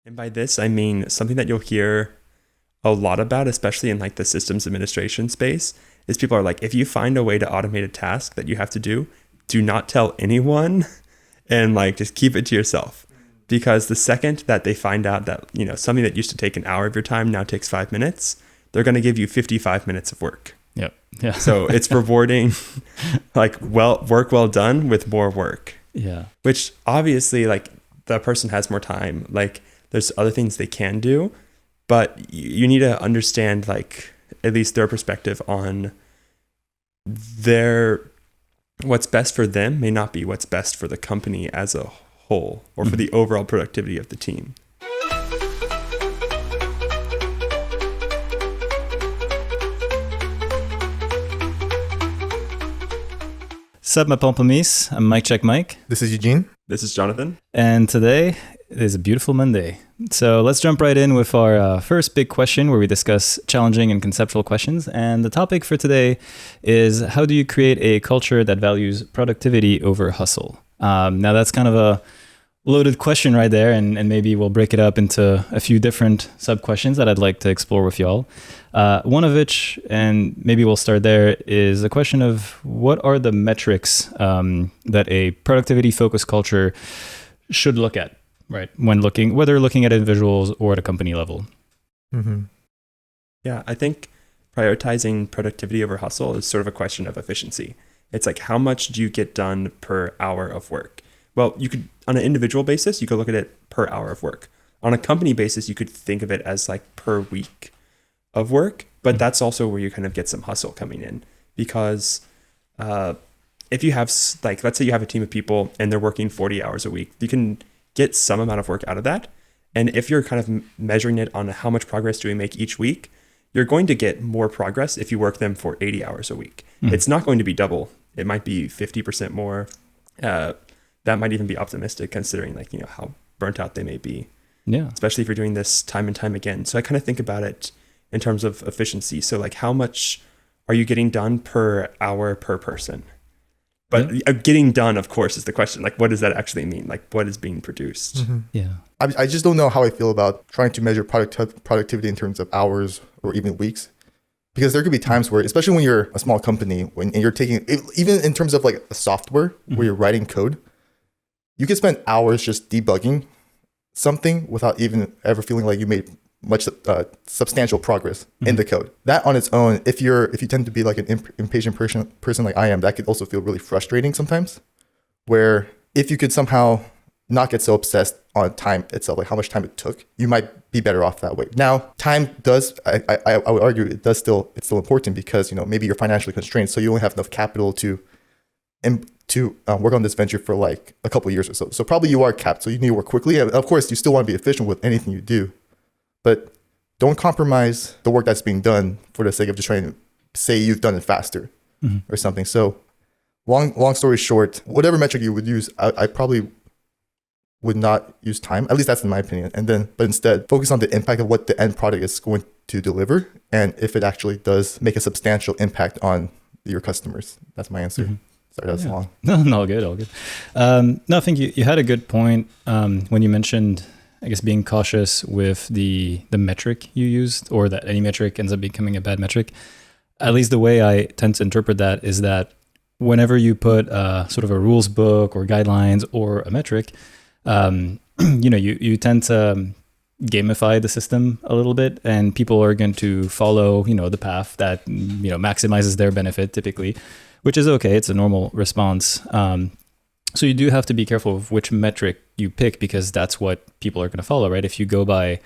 And by this, I mean something that you'll hear a lot about, especially in like the systems administration space, is people are like, if you find a way to automate a task that you have to do not tell anyone and like just keep it to yourself. Because the second that they find out that, something that used to take an hour of your time now takes 5 minutes, they're going to give you 55 minutes of work. Yep. Yeah. So it's rewarding like work well done with more work. Yeah. Which obviously like the person has more time. Like there's other things they can do, but you need to understand like at least their perspective on what's best for them may not be what's best for the company as a whole or for the overall productivity of the team. Sup, my Pamplemies. I'm Mike Check Mike. This is Eugene. This is Jonathan. And today is a beautiful Monday. So let's jump right in with our first big question where we discuss challenging and conceptual questions. And the topic for today is how do you create a culture that values productivity over hustle? Now that's kind of a loaded question right there, and maybe we'll break it up into a few different sub-questions that I'd like to explore with y'all. One of which, and maybe we'll start there, is a question of what are the metrics that a productivity-focused culture should look at, right? Whether looking at individuals or at a company level. Mm-hmm. Yeah, I think prioritizing productivity over hustle is sort of a question of efficiency. It's like, how much do you get done per hour of work? Well, you could, on an individual basis, you could look at it per hour of work. On a company basis, you could think of it as like per week of work, but that's also where you kind of get some hustle coming in, because if you have like, let's say you have a team of people and they're working 40 hours a week, you can get some amount of work out of that. And if you're kind of measuring it on how much progress do we make each week, you're going to get more progress if you work them for 80 hours a week. It's not going to be double. It might be 50% more. That might even be optimistic considering like, how burnt out they may be. Yeah. Especially if you're doing this time and time again. So I kind of think about it in terms of efficiency. So like, how much are you getting done per hour per person? But getting done, of course, is the question. Like, what does that actually mean? Like, what is being produced? Mm-hmm. Yeah. I just don't know how I feel about trying to measure productivity in terms of hours or even weeks. Because there could be times where, especially when you're a small company, and you're taking, even in terms of like a software where you're writing code, you could spend hours just debugging something without even ever feeling like you made much substantial progress in the code. That on its own, if you tend to be like an impatient person like I am, that could also feel really frustrating sometimes. Where if you could somehow not get so obsessed on time itself, like how much time it took, you might be better off that way. Now, time does, I would argue, it's still important because maybe you're financially constrained, so you only have enough capital to work on this venture for like a couple of years or so. So probably you are capped, so you need to work quickly. And of course, you still want to be efficient with anything you do, but don't compromise the work that's being done for the sake of just trying to say you've done it faster or something. So long story short, whatever metric you would use, I probably would not use time. At least that's in my opinion. But instead focus on the impact of what the end product is going to deliver. And if it actually does make a substantial impact on your customers. That's my answer. Sorry, that's long. No, all good. No, I think you had a good point when you mentioned, I guess, being cautious with the metric you used, or that any metric ends up becoming a bad metric. At least the way I tend to interpret that is that whenever you put sort of a rules book or guidelines or a metric, you tend to gamify the system a little bit, and people are going to follow, the path that, maximizes their benefit typically, which is okay. It's a normal response. So you do have to be careful of which metric you pick, because that's what people are going to follow, right? If you go by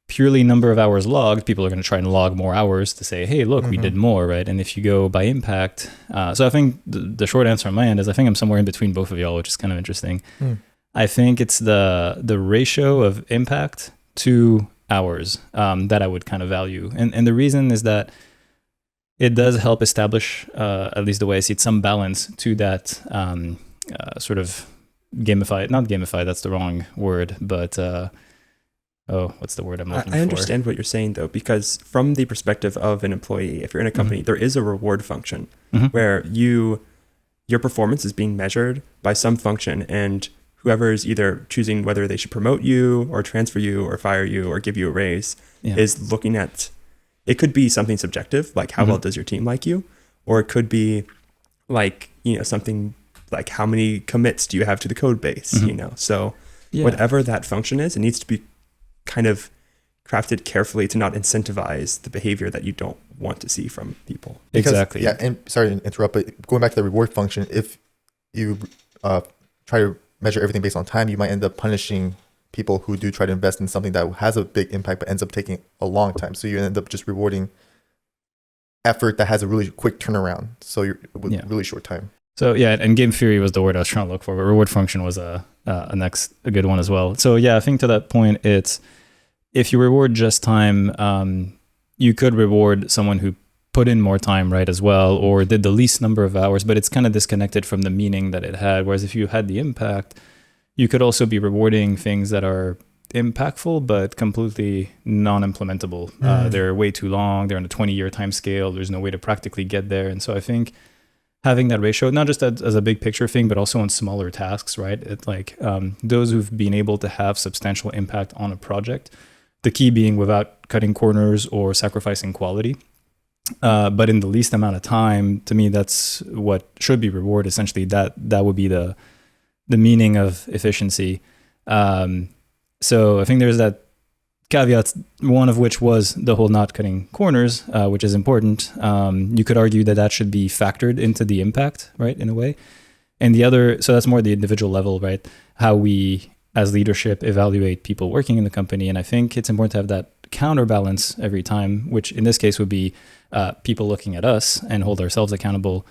purely number of hours logged, people are going to try and log more hours to say, hey, look, we did more, right? And if you go by impact, so I think the short answer on my end is I think I'm somewhere in between both of y'all, which is kind of interesting. I think it's the ratio of impact to hours that I would kind of value. And the reason is that it does help establish, at least the way I see it, some balance to that sort of not gamify, that's the wrong word, but what's the word I'm looking for? I understand what you're saying though, because from the perspective of an employee, if you're in a company, there is a reward function where your performance is being measured by some function, and whoever is either choosing whether they should promote you or transfer you or fire you or give you a raise is looking at, it could be something subjective, like how well does your team like you? Or it could be like, something like how many commits do you have to the code base, So whatever that function is, it needs to be kind of crafted carefully to not incentivize the behavior that you don't want to see from people. Exactly. Yeah, and sorry to interrupt, but going back to the reward function, if you try to measure everything based on time, you might end up punishing people who do try to invest in something that has a big impact but ends up taking a long time. So you end up just rewarding effort that has a really quick turnaround. So you're with really short time. So yeah, and game theory was the word I was trying to look for, but reward function was a good one as well. So yeah, I think to that point, it's if you reward just time, you could reward someone who put in more time, right, as well, or did the least number of hours, but it's kind of disconnected from the meaning that it had. Whereas if you had the impact, you could also be rewarding things that are impactful but completely non-implementable. They're way too long. They're on a 20-year time scale. There's no way to practically get there. And so I think having that ratio, not just as a big picture thing, but also on smaller tasks, right? It's like those who've been able to have substantial impact on a project, the key being without cutting corners or sacrificing quality. But in the least amount of time, to me, that's what should be rewarded. Essentially, that would be the meaning of efficiency. So I think there's that caveat, one of which was the whole not cutting corners, which is important. You could argue that should be factored into the impact, right, in a way. And the other, so that's more the individual level, right? How we, as leadership, evaluate people working in the company. And I think it's important to have that counterbalance every time, which in this case would be people looking at us and hold ourselves accountable.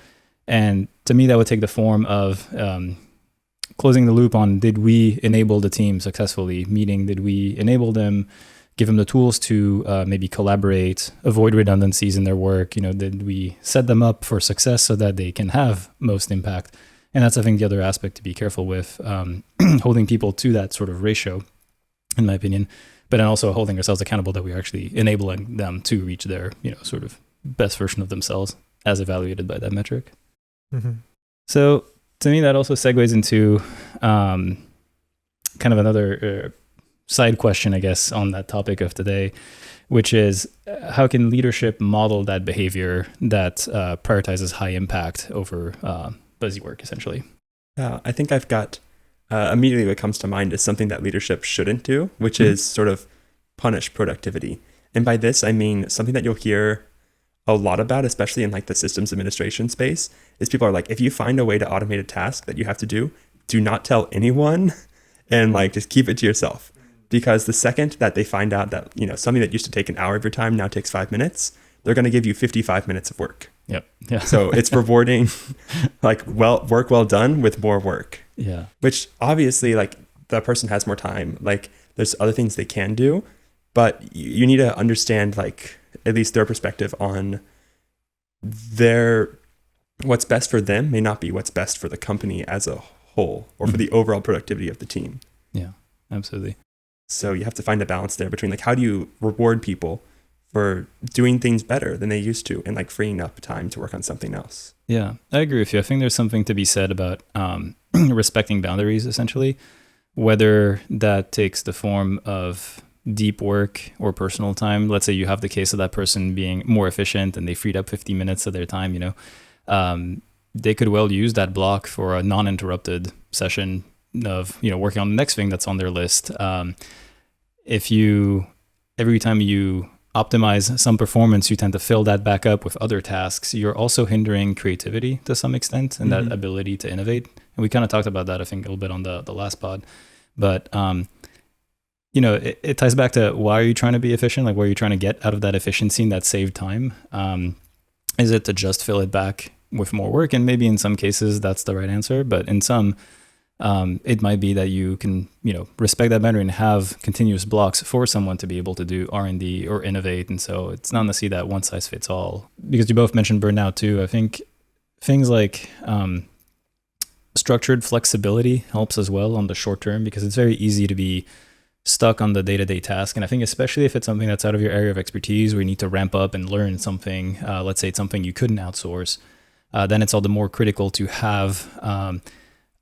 And to me, that would take the form of closing the loop on, did we enable the team successfully? Meaning, did we enable them, give them the tools to maybe collaborate, avoid redundancies in their work? Did we set them up for success so that they can have most impact? And that's, I think, the other aspect to be careful with, holding people to that sort of ratio, in my opinion, but then also holding ourselves accountable that we're actually enabling them to reach their, sort of best version of themselves as evaluated by that metric. Mm-hmm. So to me, that also segues into kind of another side question, I guess, on that topic of today, which is how can leadership model that behavior that prioritizes high impact over busy work, essentially? I think I've got immediately what comes to mind is something that leadership shouldn't do, which is sort of punish productivity. And by this, I mean something that you'll hear a lot about, especially in like the systems administration space, is people are like, if you find a way to automate a task that you have to do not tell anyone and like just keep it to yourself. Because the second that they find out that, something that used to take an hour of your time now takes 5 minutes, they're going to give you 55 minutes of work. Yep. Yeah. So it's rewarding like work well done with more work. Yeah. Which obviously like the person has more time. Like there's other things they can do, but you need to understand like at least their perspective on what's best for them may not be what's best for the company as a whole or for the overall productivity of the team. Yeah, absolutely. So you have to find a balance there between like, how do you reward people for doing things better than they used to and like freeing up time to work on something else? Yeah, I agree with you. I think there's something to be said about respecting boundaries, essentially, whether that takes the form of deep work or personal time. Let's say you have the case of that person being more efficient and they freed up 50 minutes of their time, they could well use that block for a non-interrupted session of, working on the next thing that's on their list. Every time you optimize some performance, you tend to fill that back up with other tasks. You're also hindering creativity to some extent and that ability to innovate. And we kind of talked about that, I think, a little bit on the last pod. But, it ties back to, why are you trying to be efficient? Like, what are you trying to get out of that efficiency and that saved time? Is it to just fill it back with more work? And maybe in some cases that's the right answer. But in some, it might be that you can, respect that boundary and have continuous blocks for someone to be able to do R&D or innovate. And so it's not necessarily that one size fits all. Because you both mentioned burnout too. I think things like structured flexibility helps as well on the short term, because it's very easy to be stuck on the day-to-day task. And I think especially if it's something that's out of your area of expertise, where you need to ramp up and learn something, let's say it's something you couldn't outsource, then it's all the more critical to have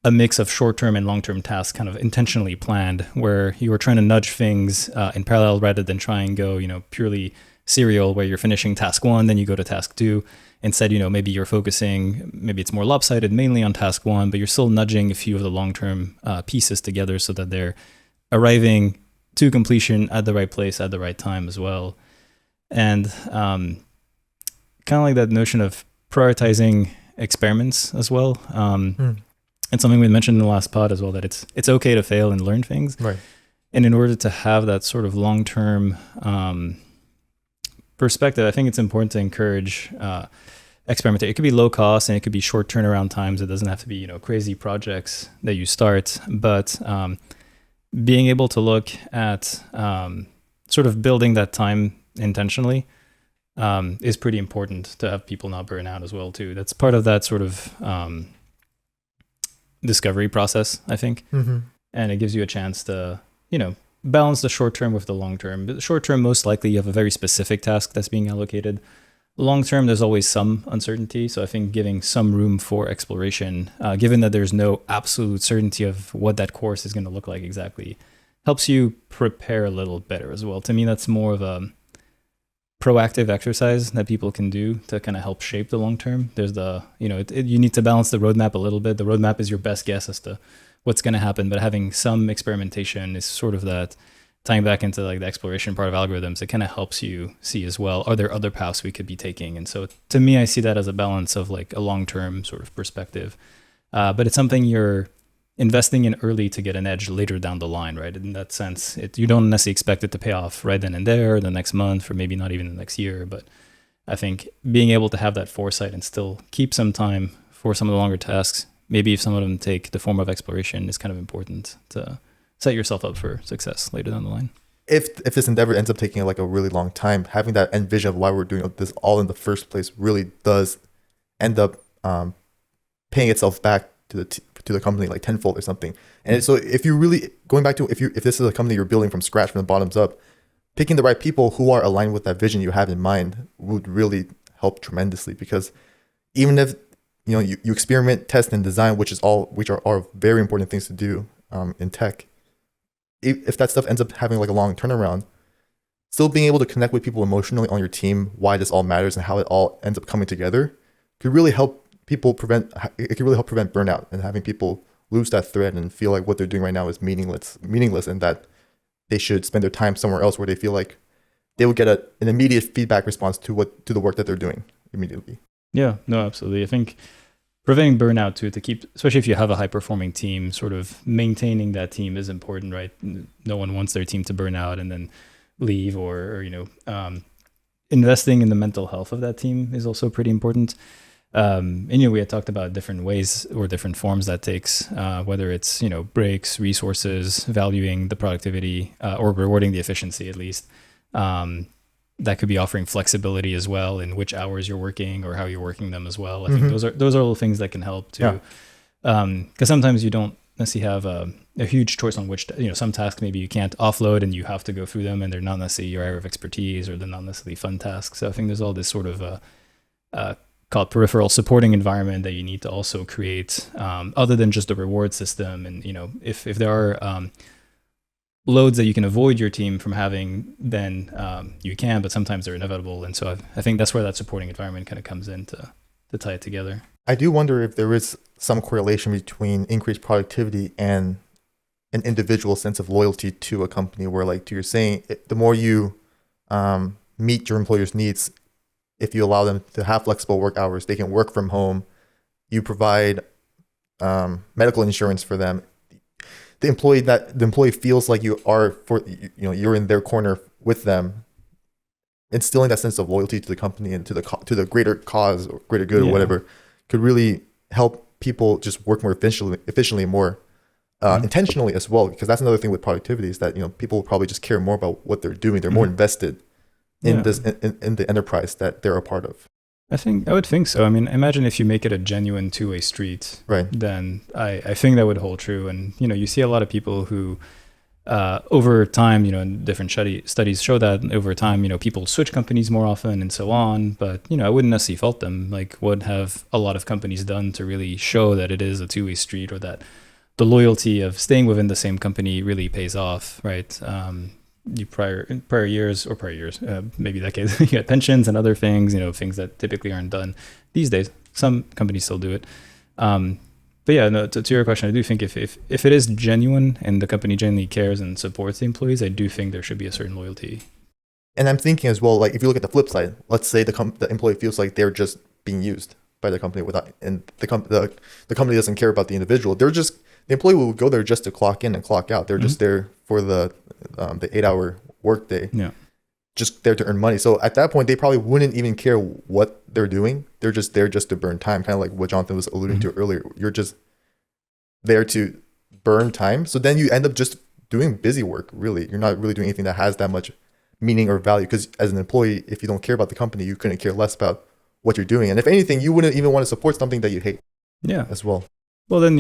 a a mix of short-term and long-term tasks kind of intentionally planned, where you were trying to nudge things in parallel rather than try and go, purely serial, where you're finishing task 1, then you go to task 2. Instead, maybe you're focusing, maybe it's more lopsided mainly on task 1, but you're still nudging a few of the long-term pieces together so that they're arriving to completion at the right place at the right time as well. And kind of like that notion of prioritizing experiments as well. And something we mentioned in the last pod as well, that it's okay to fail and learn things. Right. And in order to have that sort of long-term perspective, I think it's important to encourage experimentation. It could be low cost and it could be short turnaround times. It doesn't have to be, crazy projects that you start, but being able to look at sort of building that time intentionally is pretty important to have people not burn out as well too. That's part of that sort of discovery process, I think. Mm-hmm. And it gives you a chance to, balance the short term with the long term. But the short term, most likely you have a very specific task that's being allocated. Long term, there's always some uncertainty. So I think giving some room for exploration, given that there's no absolute certainty of what that course is going to look like exactly, helps you prepare a little better as well. To me, that's more of a proactive exercise that people can do to kind of help shape the long term. There's the, you need to balance the roadmap a little bit. The roadmap is your best guess as to what's going to happen, but having some experimentation is sort of that, tying back into like the exploration part of algorithms. It kind of helps you see as well, are there other paths we could be taking? And so to me, I see that as a balance of like a long-term sort of perspective. But it's something you're investing in early to get an edge later down the line, right? In that sense, you don't necessarily expect it to pay off right then and there, the next month, or maybe not even the next year. But I think being able to have that foresight and still keep some time for some of the longer tasks, maybe if some of them take the form of exploration, is kind of important to set yourself up for success later down the line. If this endeavor ends up taking like a really long time, having that end vision of why we're doing this all in the first place really does end up paying itself back to the company like tenfold or something. And so if you really going back to if this is a company you're building from scratch from the bottoms up, picking the right people who are aligned with that vision you have in mind would really help tremendously. Because even if you experiment, test, and design, which are very important things to do in tech. If that stuff ends up having like a long turnaround, still being able to connect with people emotionally on your team, why this all matters and how it all ends up coming together, could really help people prevent burnout and having people lose that thread and feel like what they're doing right now is meaningless, and that they should spend their time somewhere else where they feel like they will get an immediate feedback response to the work that they're doing immediately. Yeah, no, absolutely. I think preventing burnout too, to keep, especially if you have a high performing team, sort of maintaining that team is important, right? No one wants their team to burn out and then leave, or investing in the mental health of that team is also pretty important. And we had talked about different ways or different forms that takes, whether it's breaks, resources, valuing the productivity, or rewarding the efficiency at least. That could be offering flexibility as well in which hours you're working or how you're working them as well. I think those are all things that can help too. Because sometimes you don't necessarily have a huge choice on which, some tasks maybe you can't offload and you have to go through them, and they're not necessarily your area of expertise, or they're not necessarily fun tasks. So I think there's all this sort of called peripheral supporting environment that you need to also create, other than just a reward system. And if there are loads that you can avoid your team from having, then you can, but sometimes they're inevitable. And so I think that's where that supporting environment kind of comes in to tie it together. I do wonder if there is some correlation between increased productivity and an individual sense of loyalty to a company, where, like you're saying, the more you meet your employer's needs, if you allow them to have flexible work hours, they can work from home, you provide medical insurance for them, the employee feels like you're in their corner with them, instilling that sense of loyalty to the company and to the greater cause or greater good or whatever, could really help people just work more efficiently, more intentionally as well. Because that's another thing with productivity, is that people will probably just care more about what they're doing. They're more invested in this in the enterprise that they're a part of. I would think so. I mean, imagine if you make it a genuine two-way street, right? Then I think that would hold true. And you see a lot of people who over time, and different studies show that over time, people switch companies more often and so on. But, I wouldn't necessarily fault them. Like, what have a lot of companies done to really show that it is a two-way street, or that the loyalty of staying within the same company really pays off, right? Prior years, maybe decades, you get pensions and other things, things that typically aren't done these days. Some companies still do it. But yeah, no, to your question, I do think if it is genuine and the company genuinely cares and supports the employees, I do think there should be a certain loyalty. And I'm thinking as well, like if you look at the flip side, let's say the employee feels like they're just being used by the company and the company doesn't care about the individual. The employee will go there just to clock in and clock out. They're just there for the 8-hour workday. Yeah. Just there to earn money. So at that point, they probably wouldn't even care what they're doing. They're just there just to burn time, kind of like what Jonathan was alluding to earlier. You're just there to burn time. So then you end up just doing busy work, really. You're not really doing anything that has that much meaning or value, because as an employee, if you don't care about the company, you couldn't care less about what you're doing. And if anything, you wouldn't even want to support something that you hate. Yeah. As well. Well, then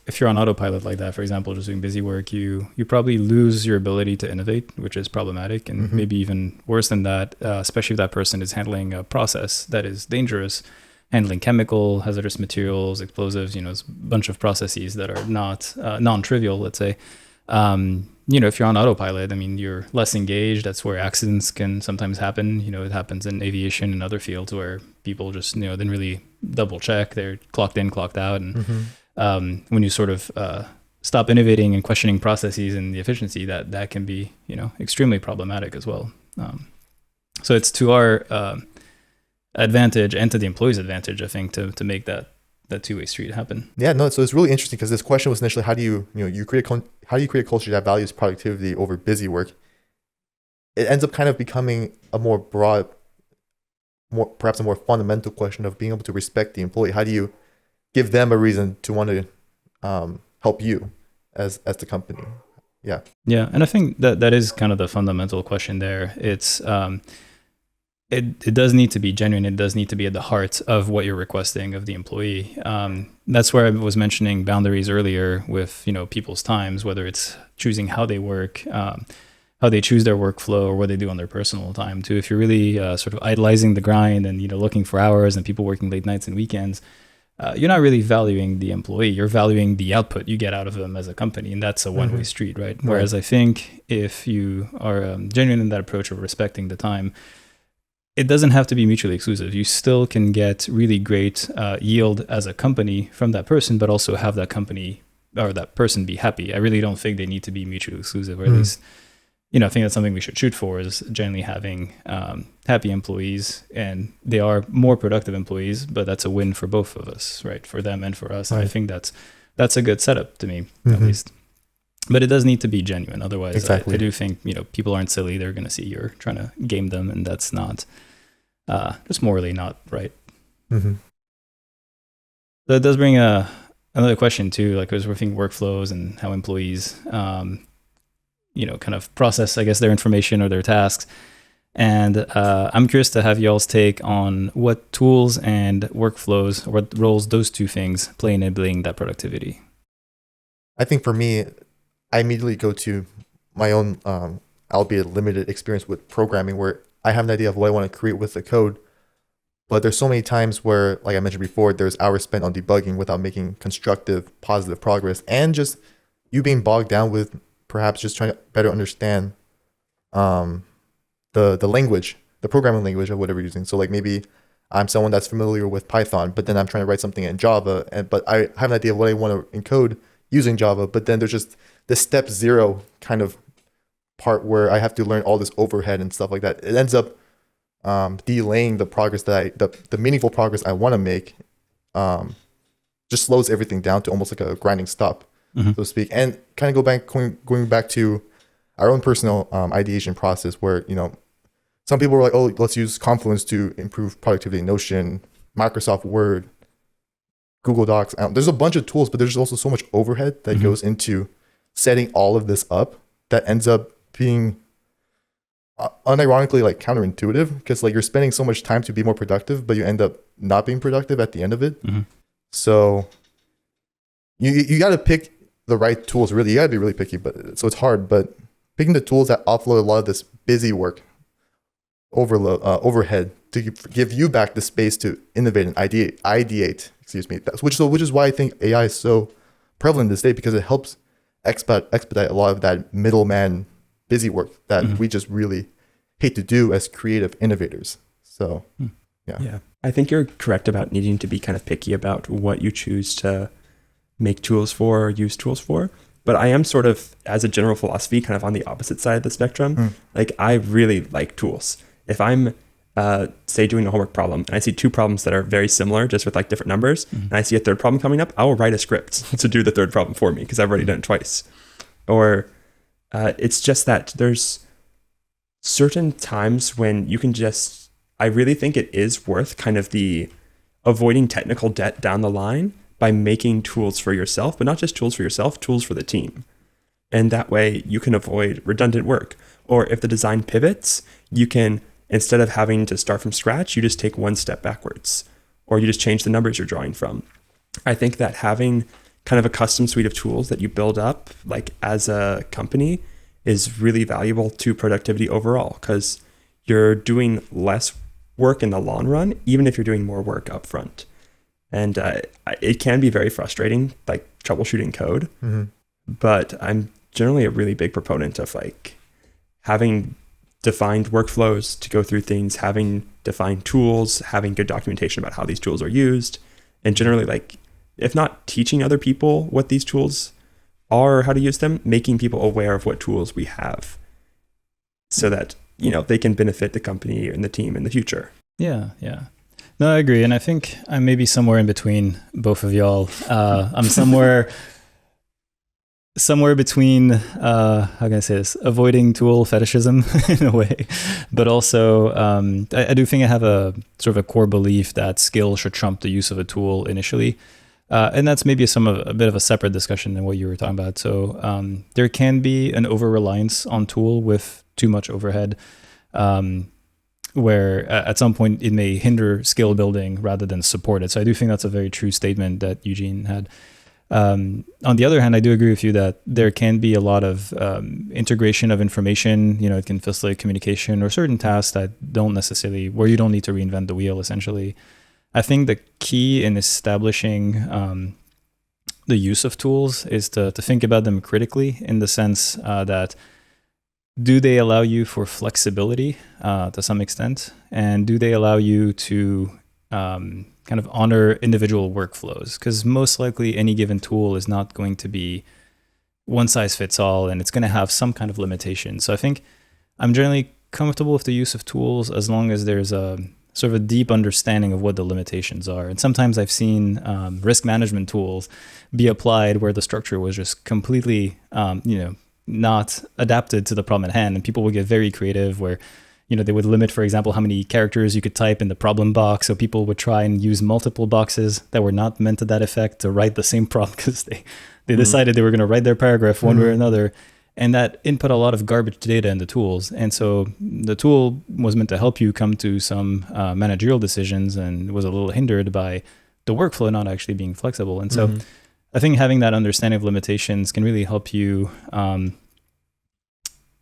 if you're on autopilot like that, for example, just doing busy work, you probably lose your ability to innovate, which is problematic. And maybe even worse than that, especially if that person is handling a process that is dangerous, handling chemical, hazardous materials, explosives, it's a bunch of processes that are not non-trivial, let's say. If you're on autopilot, I mean, you're less engaged. That's where accidents can sometimes happen. It happens in aviation and other fields where people just, didn't really double check. They're clocked in, clocked out. And when you sort of stop innovating and questioning processes and the efficiency, that can be, extremely problematic as well. So it's to our advantage and to the employee's advantage, I think, to make that two-way street happen. Yeah, no. So it's really interesting because this question was initially, how do you create a culture that values productivity over busy work? It ends up kind of becoming a more broad, perhaps a more fundamental question of being able to respect the employee. How do you give them a reason to want to help you as the company? Yeah. Yeah, and I think that is kind of the fundamental question there. It's it does need to be genuine. It does need to be at the heart of what you're requesting of the employee. That's where I was mentioning boundaries earlier with, people's times, whether it's choosing how they work, how they choose their workflow, or what they do on their personal time too. If you're really sort of idolizing the grind and, looking for hours and people working late nights and weekends, you're not really valuing the employee. You're valuing the output you get out of them as a company. And that's a one-way street, right? Whereas I think if you are genuine in that approach of respecting the time, it doesn't have to be mutually exclusive. You still can get really great yield as a company from that person, but also have that company or that person be happy. I really don't think they need to be mutually exclusive, or at least, I think that's something we should shoot for, is generally having happy employees, and they are more productive employees, but that's a win for both of us, right? For them and for us. Right. And I think that's a good setup to me, at least. But it does need to be genuine. Otherwise, exactly. I do think, people aren't silly. They're going to see you're trying to game them, and that's not just morally not right. That does bring another question too, like as we're thinking workflows and how employees, kind of process, I guess, their information or their tasks. And I'm curious to have y'all's take on what tools and workflows, or what roles those two things play in enabling that productivity. I think for me, I immediately go to my own, albeit limited experience with programming, where I have an idea of what I want to create with the code. But there's so many times where, like I mentioned before, there's hours spent on debugging without making constructive, positive progress, and just you being bogged down with perhaps just trying to better understand the language, the programming language of whatever you're using. So like maybe I'm someone that's familiar with Python, but then I'm trying to write something in Java, but I have an idea of what I want to encode using Java, but then there's just this step zero kind of part where I have to learn all this overhead and stuff like that. It ends up delaying the progress that the meaningful progress I want to make. Just slows everything down to almost like a grinding stop, so to speak. And kind of going back to our own personal ideation process, where some people were like, oh, let's use Confluence to improve productivity, Notion, Microsoft Word, Google Docs. There's a bunch of tools, but there's also so much overhead that goes into setting all of this up that ends up being unironically like counterintuitive, because like you're spending so much time to be more productive, but you end up not being productive at the end of it. So you got to pick the right tools, really, you gotta be really picky, but so it's hard, but picking the tools that offload a lot of this busy work, overhead, to give you back the space to innovate and ideate, which is why I think AI is so prevalent this day, because it helps expedite a lot of that middleman busy work that we just really hate to do as creative innovators. So yeah. I think you're correct about needing to be kind of picky about what you choose to make tools for or use tools for. But I am sort of, as a general philosophy, kind of on the opposite side of the spectrum. Like, I really like tools. If I'm, say, doing a homework problem and I see two problems that are very similar, just with like different numbers, and I see a third problem coming up, I will write a script to do the third problem for me because I've already done it twice. Or it's just that there's certain times when you can just, I really think it is worth kind of the avoiding technical debt down the line by making tools for yourself, but not just tools for yourself, tools for the team. And that way you can avoid redundant work. Or if the design pivots, you can, instead of having to start from scratch, you just take one step backwards, or you just change the numbers you're drawing from. I think that having kind of a custom suite of tools that you build up, like as a company, is really valuable to productivity overall, because you're doing less work in the long run, even if you're doing more work up front. And it can be very frustrating, like troubleshooting code. But I'm generally a really big proponent of like having defined workflows to go through things, having defined tools, having good documentation about how these tools are used, and generally, like, if not teaching other people what these tools are or how to use them, making people aware of what tools we have so that, you know, they can benefit the company and the team in the future. Yeah. No, I agree. And I think I'm maybe somewhere in between both of y'all. I'm somewhere between, how can I say this, avoiding tool fetishism in a way, but also I do think I have a sort of a core belief that skill should trump the use of a tool initially. And that's maybe a bit of a separate discussion than what you were talking about. So there can be an over-reliance on tool with too much overhead, where at some point it may hinder skill building rather than support it. So I do think that's a very true statement that Eugene had. On the other hand, I do agree with you that there can be a lot of integration of information. You know, it can facilitate communication or certain tasks that don't necessarily, where you don't need to reinvent the wheel, essentially. I think the key in establishing the use of tools is to think about them critically, in the sense that, do they allow you for flexibility to some extent? And do they allow you to kind of honor individual workflows? Because most likely any given tool is not going to be one size fits all, and it's going to have some kind of limitation. So I think I'm generally comfortable with the use of tools as long as there's a sort of a deep understanding of what the limitations are. And sometimes I've seen risk management tools be applied where the structure was just completely, not adapted to the problem at hand. And people would get very creative where, you know, they would limit, for example, how many characters you could type in the problem box. So people would try and use multiple boxes that were not meant to that effect to write the same prompt, because they decided they were going to write their paragraph one way or another. And that input a lot of garbage data in the tools. And so the tool was meant to help you come to some managerial decisions, and was a little hindered by the workflow not actually being flexible. And so I think having that understanding of limitations can really help you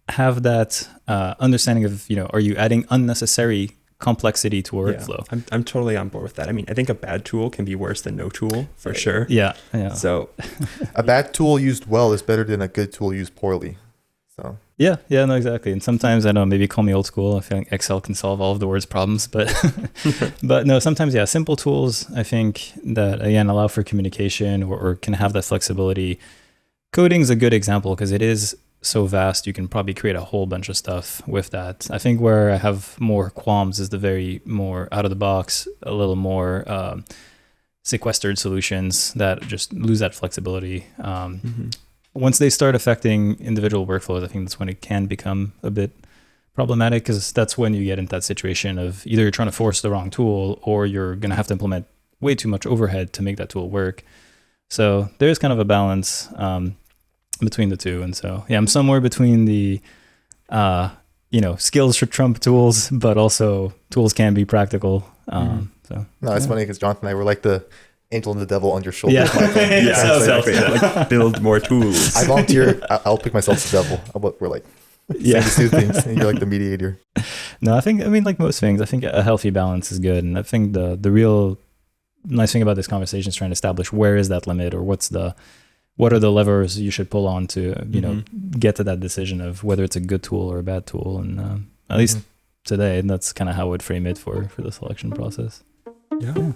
have that understanding of, you know, are you adding unnecessary complexity to a workflow? Yeah, I'm totally on board with that. I mean, I think a bad tool can be worse than no tool, for sure. Yeah. So a bad tool used well is better than a good tool used poorly. So yeah, no, exactly. And sometimes, I don't know, maybe call me old school, I feel like Excel can solve all of the world's problems, but but no, sometimes, yeah, simple tools, I think, that again allow for communication or can have that flexibility. Coding is a good example because it is so vast. You can probably create a whole bunch of stuff with that. I think where I have more qualms is the very more out of the box, a little more sequestered solutions that just lose that flexibility. Once they start affecting individual workflows, I think that's when it can become a bit problematic, because that's when you get into that situation of either you're trying to force the wrong tool or you're going to have to implement way too much overhead to make that tool work. So there's kind of a balance between the two. And so, yeah, I'm somewhere between the, skills should trump tools, but also tools can be practical. So no, it's funny because Jonathan and I were like the angel and the devil on your shoulder. Yeah. Yeah, exactly. Like build more tools. I volunteer. I'll pick myself the devil. We're like saying these two things, and you're like the mediator. No, I mean, like most things, I think a healthy balance is good. And I think the real nice thing about this conversation is trying to establish where is that limit, or what are the levers you should pull on to, you know, get to that decision of whether it's a good tool or a bad tool. And at least today, that's kind of how I would frame it for the selection process. Yeah.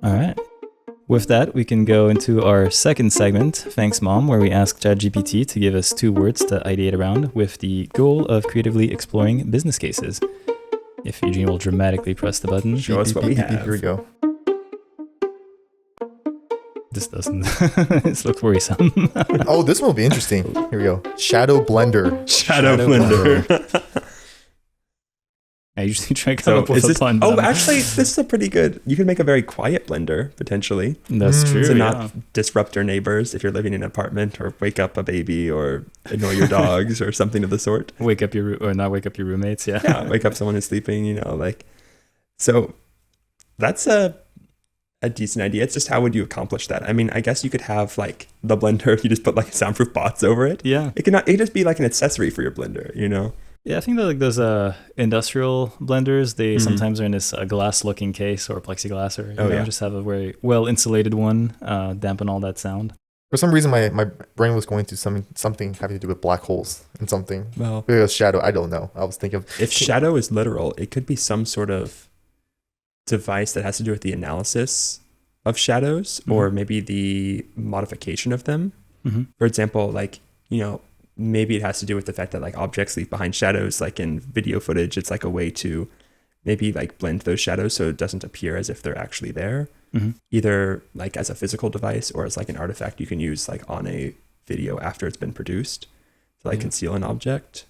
All right. With that, we can go into our second segment, Thanks Mom, where we ask ChatGPT to give us 2 words to ideate around with the goal of creatively exploring business cases. If Eugene will dramatically press the button. Show us what we have. Here we go. This doesn't. This looks worrisome. Oh, this one will be interesting. Here we go. Shadow blender. Shadow blender. I usually try to come up with a pun. Oh, actually, this is a pretty good. You can make a very quiet blender, potentially. That's true. To not disrupt your neighbors if you're living in an apartment, or wake up a baby, or annoy your dogs, or something of the sort. Not wake up your roommates. Yeah. Yeah, wake up someone who's sleeping, you know, like. So that's a decent idea. It's just, how would you accomplish that? I mean, I guess you could have like the blender, you just put like soundproof bots over it. Yeah. It could just be like an accessory for your blender, you know? Yeah, I think that like those industrial blenders, they sometimes are in this glass looking case or plexiglass, or just have a very well insulated one, dampen all that sound. For some reason, my brain was going to something having to do with black holes and something. Well, maybe it was shadow. I don't know. I was thinking of, if shadow is literal, it could be some sort of device that has to do with the analysis of shadows, or maybe the modification of them. For example, like, you know, maybe it has to do with the fact that like objects leave behind shadows, like in video footage. It's like a way to maybe like blend those shadows so it doesn't appear as if they're actually there, either like as a physical device or as like an artifact you can use like on a video after it's been produced to like conceal an object.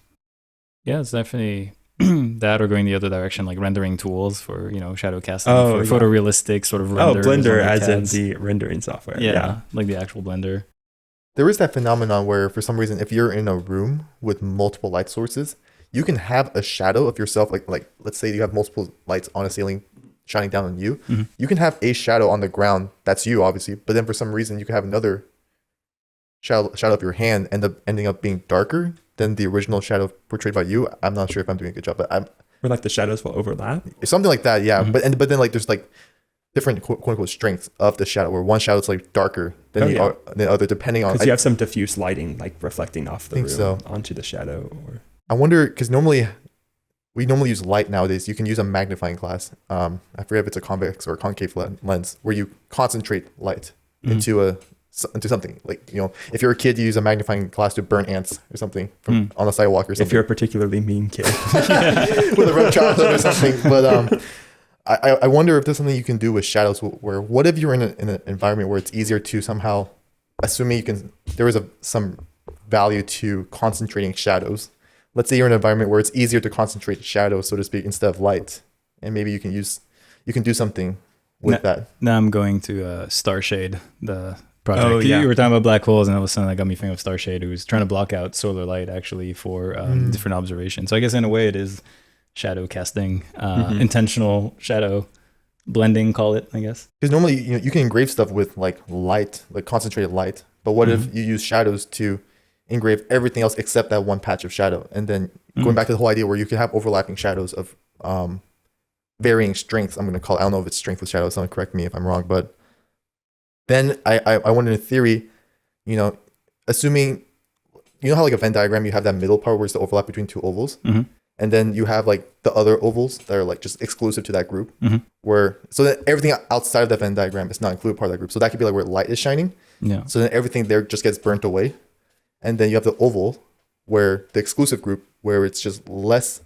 Yeah, it's definitely that, or going the other direction, like rendering tools for, you know, shadow casting, for photorealistic sort of render. Blender as in the rendering software. Yeah, like the actual blender. There is that phenomenon where, for some reason, if you're in a room with multiple light sources, you can have a shadow of yourself. Like let's say you have multiple lights on a ceiling shining down on you. You can have a shadow on the ground. That's you, obviously. But then for some reason, you can have another shadow of your hand ending up being darker than the original shadow portrayed by you. I'm not sure if I'm doing a good job, but where like the shadows will overlap. Something like that, yeah. But then like there's like different quote unquote strengths of the shadow, where one shadow is like darker than the other, depending on, because you have some diffuse lighting like reflecting off the room onto the shadow. Or I wonder, because we normally use light nowadays. You can use a magnifying glass. I forget if it's a convex or a concave lens, where you concentrate light into something. Like, you know, if you're a kid, you use a magnifying glass to burn ants or something from on the sidewalk or something. If you're a particularly mean kid with a red childhood or something. But I wonder if there's something you can do with shadows, where what if you're in an environment where it's easier to somehow, assuming there is some value to concentrating shadows. Let's say you're in an environment where it's easier to concentrate shadows, so to speak, instead of light. And maybe you can do something with that. Now I'm going to Starshade, the project. Oh, yeah. You were talking about black holes, and all of a sudden that got me thinking of Starshade, who was trying to block out solar light actually for different observations. So I guess in a way it is shadow casting, intentional shadow blending, call it, I guess. Because normally, you know, you can engrave stuff with like light, like concentrated light. But what if you use shadows to engrave everything else except that one patch of shadow? And then going back to the whole idea where you can have overlapping shadows of varying strengths. I'm going to call it, I don't know if it's strength with shadows. Someone correct me if I'm wrong. But then I wonder, in theory, you know, assuming, you know how like a Venn diagram, you have that middle part where it's the overlap between two ovals. And then you have like the other ovals that are like just exclusive to that group, so that everything outside of that Venn diagram is not included part of that group. So that could be like where light is shining. Yeah. So then everything there just gets burnt away. And then you have the oval, where the exclusive group, where it's just less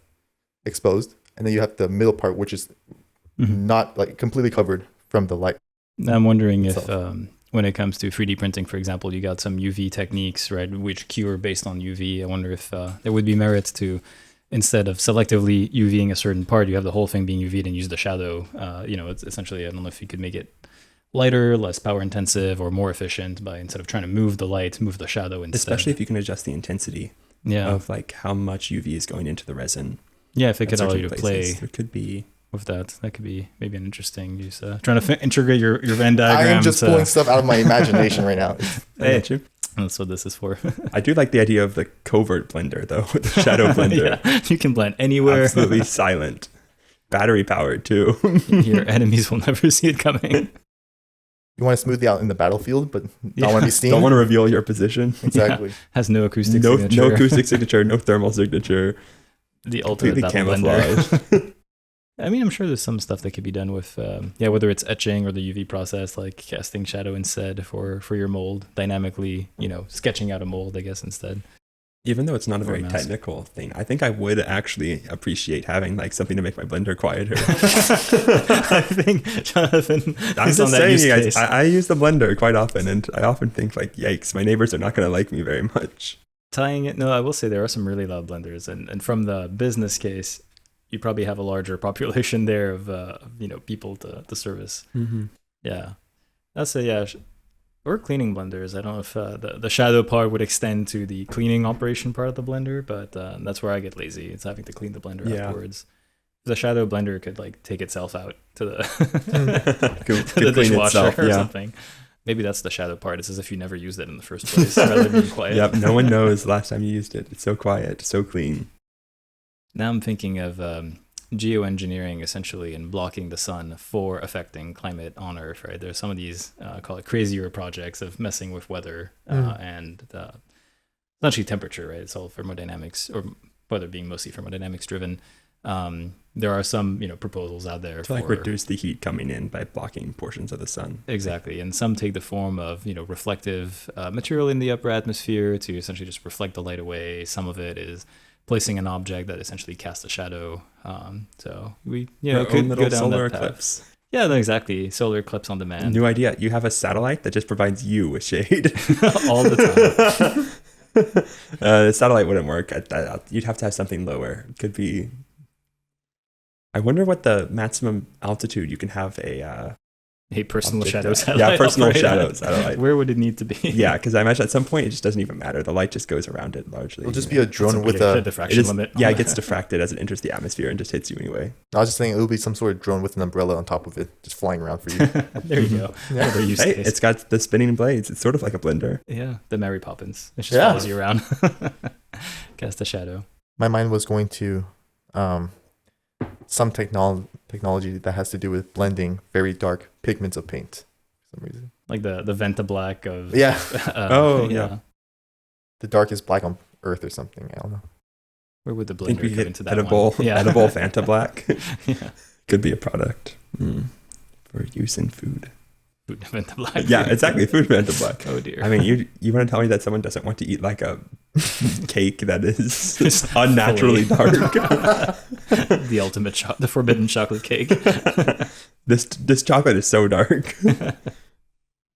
exposed. And then you have the middle part, which is not like completely covered from the light. I'm wondering if when it comes to 3D printing, for example, you got some UV techniques, right, which cure based on UV. I wonder if there would be merits to, instead of selectively UVing a certain part, you have the whole thing being UV'd and use the shadow. You know, it's essentially, I don't know if you could make it lighter, less power intensive, or more efficient by, instead of trying to move the light, move the shadow instead. Especially if you can adjust the intensity of like how much UV is going into the resin. Yeah, if it could allow you to play there could be with that. That could be maybe an interesting use. Trying to integrate your Venn diagram. I am just pulling stuff out of my imagination right now. Hey, that's what this is for. I do like the idea of the covert blender, though, with the shadow blender. Yeah, you can blend anywhere. Absolutely silent. Battery powered, too. Your enemies will never see it coming. You want to smooth it out in the battlefield, but don't want to be seen. Don't want to reveal your position. Exactly. Yeah. Has no acoustic No signature. acoustic signature, no thermal signature. The ultimate Completely battle blender. camouflage. I mean, I'm sure there's some stuff that could be done with, whether it's etching or the UV process, like casting shadow instead for your mold, dynamically, sketching out a mold, I guess, instead. Even though it's not a very mask. technical thing, I think I would actually appreciate having like something to make my blender quieter. I think Jonathan I'm is just on that saying, use you guys, case. I use the blender quite often, and I often think like, yikes, my neighbors are not going to like me very much. Tying it, no, I will say there are some really loud blenders, and from the business case, you probably have a larger population there of people to service. Mm-hmm. Yeah, that's or cleaning blenders. I don't know if the shadow part would extend to the cleaning operation part of the blender, but that's where I get lazy. It's having to clean the blender afterwards. The shadow blender could like take itself out to the, to the dishwasher or something. Maybe that's the shadow part. It's as if you never used it in the first place, rather than being quiet. Yep, no one knows the last time you used it. It's so quiet, so clean. Now I'm thinking of geoengineering, essentially, and blocking the sun for affecting climate on Earth, right? There's some of these, call it crazier projects of messing with weather and essentially temperature, right? It's all thermodynamics, or weather being mostly thermodynamics driven. There are some, proposals out there To like reduce the heat coming in by blocking portions of the sun. Exactly. And some take the form of, reflective material in the upper atmosphere to essentially just reflect the light away. Some of it is placing an object that essentially casts a shadow. So we could go down solar that path. eclipse. Yeah, no, exactly. Solar eclipse on demand. New idea. You have a satellite that just provides you with shade. All the time. The satellite wouldn't work. You'd have to have something lower. It could be... I wonder what the maximum altitude you can have a personal object shadow at. satellite. Yeah, personal operate shadow at. satellite. Where would it need to be? Yeah, because I imagine at some point it just doesn't even matter. The light just goes around it largely. It'll just be a drone with a diffraction limit. Yeah, it gets diffracted as it enters the atmosphere and just hits you anyway. I was just thinking it'll be some sort of drone with an umbrella on top of it, just flying around for you. There you go. Yeah. Another use Hey, case. it's got the spinning blades. It's sort of like a blender. Yeah, the Mary Poppins. It just follows you around. Cast a shadow. My mind was going to some technology that has to do with blending very dark pigments of paint for some reason. Like the Venta Black of... Yeah. Yeah. The darkest black on Earth or something. I don't know. Where would the I think we blender come get into that edible, one? Yeah. edible Fanta Black. Yeah. Could be a product for use in food. Food Venta Black. Yeah, exactly. Food Fanta Black. Oh dear. I mean, you want to tell me that someone doesn't want to eat like a cake that is unnaturally dark? The ultimate the forbidden chocolate cake. This chocolate is so dark.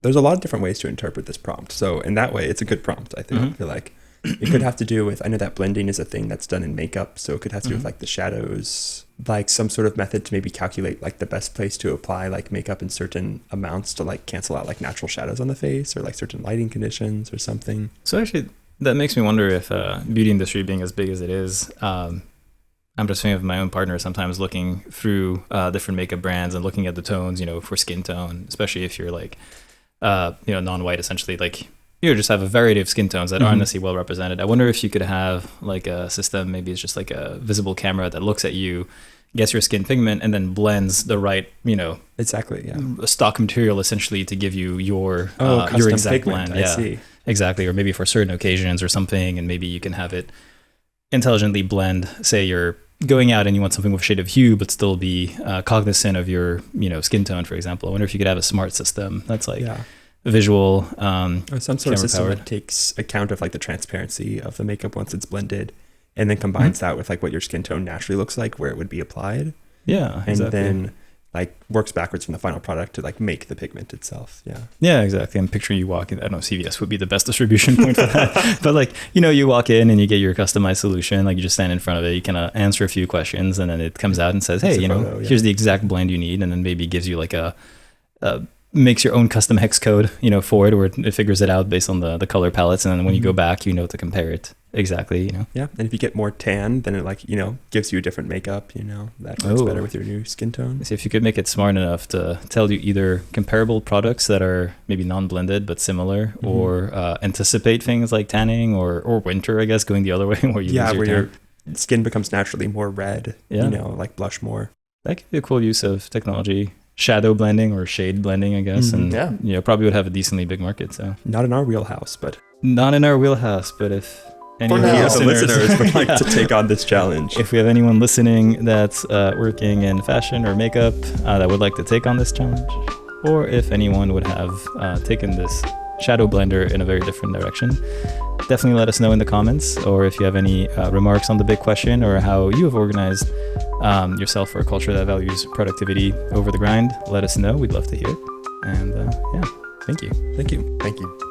There's a lot of different ways to interpret this prompt. So in that way, it's a good prompt, I think. I feel like it could have to do with, I know that blending is a thing that's done in makeup. So it could have to do with like the shadows, like some sort of method to maybe calculate like the best place to apply like makeup in certain amounts to like cancel out like natural shadows on the face or like certain lighting conditions or something. So actually, that makes me wonder if beauty industry being as big as it is, I'm just thinking of my own partner sometimes looking through different makeup brands and looking at the tones, for skin tone, especially if you're like, non-white, essentially, like you just have a variety of skin tones that aren't necessarily well represented. I wonder if you could have like a system, maybe it's just like a visible camera that looks at you, gets your skin pigment, and then blends the right, Exactly. Yeah. stock material essentially to give you your custom exact pigment. blend. I see. Exactly. Or maybe for certain occasions or something, and maybe you can have it intelligently blend. Say you're going out and you want something with a shade of hue, but still be cognizant of your, skin tone, for example. I wonder if you could have a smart system that's like visual, or some sort of system powered. that takes account of like the transparency of the makeup once it's blended, and then combines that with like what your skin tone naturally looks like, where it would be applied. Yeah, and exactly. then like works backwards from the final product to like make the pigment itself. Yeah, exactly. I'm picturing you walk in. I don't know, CVS would be the best distribution point for that. But like, you walk in and you get your customized solution. Like you just stand in front of it. You can answer a few questions, and then it comes out and says, "Hey, here's the exact blend you need," and then maybe gives you like a makes your own custom hex code, for it, or it figures it out based on the color palettes, and then when you go back, to compare it. exactly, Yeah. And if you get more tan, then it like, gives you a different makeup, that works better with your new skin tone. So if you could make it smart enough to tell you either comparable products that are maybe non-blended but similar, or anticipate things like tanning or winter, I guess, going the other way where you lose your your tan. skin becomes naturally more red, like blush more. That could be a cool use of technology. Shadow blending or shade blending, I guess, and probably would have a decently big market. So not in our wheelhouse, but not in our wheelhouse. But if any of the listeners would like to take on this challenge, if we have anyone listening that's working in fashion or makeup that would like to take on this challenge, or if anyone would have taken this shadow blender in a very different direction, definitely let us know in the comments. Or if you have any remarks on the big question, or how you have organized yourself for a culture that values productivity over the grind, let us know. We'd love to hear it. And thank you. Thank you. Thank you.